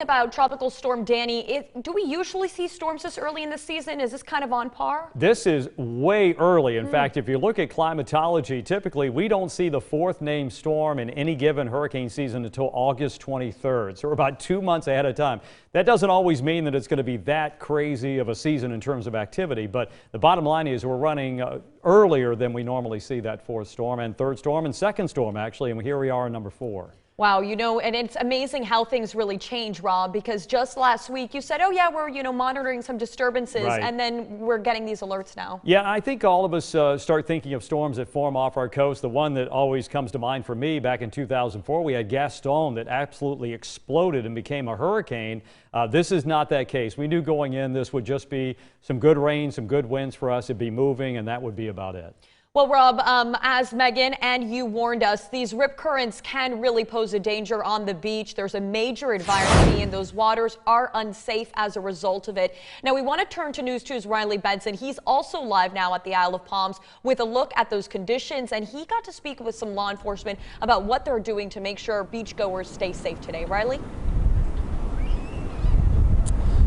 About Tropical Storm Danny. Do we usually see storms this early in the season? Is this kind of on par? This is way early. In fact, if you look at climatology, typically we don't see the fourth named storm in any given hurricane season until August 23rd. So we're about 2 months ahead of time. That doesn't always mean that it's going to be that crazy of a season in terms of activity, but the bottom line is we're running earlier than we normally see that fourth storm and third storm and second storm, actually, and here we are in number 4. Wow, and it's amazing how things really change, Rob, because just last week you said, oh yeah, we're, monitoring some disturbances, right, and then we're getting these alerts now. Yeah, I think all of us start thinking of storms that form off our coast. The one that always comes to mind for me, back in 2004, we had Gaston that absolutely exploded and became a hurricane. This is not that case. We knew going in this would just be some good rain, some good winds for us. It'd be moving, and that would be about it. Well, Rob, as Megan and you warned us, these rip currents can really pose a danger on the beach. There's a major environment, and those waters are unsafe as a result of it. Now, we want to turn to News 2's Riley Benson. He's also live now at the Isle of Palms with a look at those conditions, and he got to speak with some law enforcement about what they're doing to make sure beachgoers stay safe today. Riley?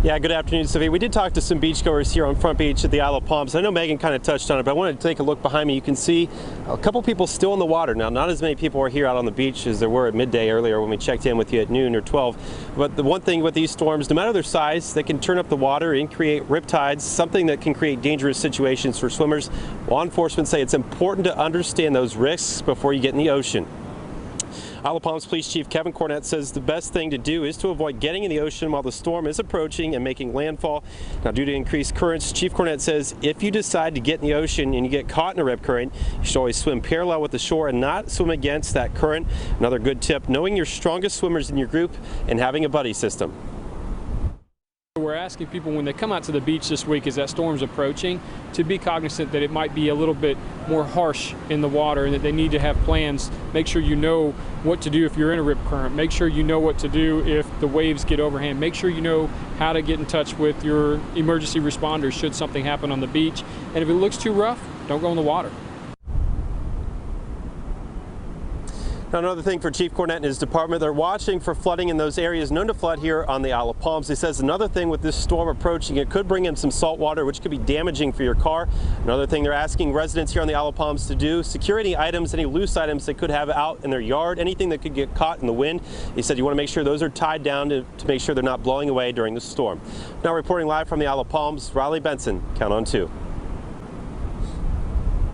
Yeah, good afternoon, Sylvia. We did talk to some beachgoers here on Front Beach at the Isle of Palms. I know Megan kind of touched on it, but I wanted to take a look behind me. You can see a couple people still in the water. Now, not as many people are here out on the beach as there were at midday earlier when we checked in with you at noon or 12. But the one thing with these storms, no matter their size, they can turn up the water and create riptides, something that can create dangerous situations for swimmers. Law enforcement say it's important to understand those risks before you get in the ocean. Isle of Palms Police Chief Kevin Cornett says the best thing to do is to avoid getting in the ocean while the storm is approaching and making landfall. Now, due to increased currents, Chief Cornett says if you decide to get in the ocean and you get caught in a rip current, you should always swim parallel with the shore and not swim against that current. Another good tip, knowing your strongest swimmers in your group and having a buddy system. We're asking people when they come out to the beach this week as that storm's approaching to be cognizant that it might be a little bit more harsh in the water and that they need to have plans. Make sure you know what to do if you're in a rip current. Make sure you know what to do if the waves get overhand. Make sure you know how to get in touch with your emergency responders should something happen on the beach. And if it looks too rough, don't go in the water. Now, another thing for Chief Cornett and his department, they're watching for flooding in those areas known to flood here on the Isle of Palms. He says another thing with this storm approaching, it could bring in some salt water, which could be damaging for your car. Another thing they're asking residents here on the Isle of Palms to do, secure any items, any loose items they could have out in their yard, anything that could get caught in the wind. He said you want to make sure those are tied down to make sure they're not blowing away during the storm. Now reporting live from the Isle of Palms, Riley Benson, Count on 2.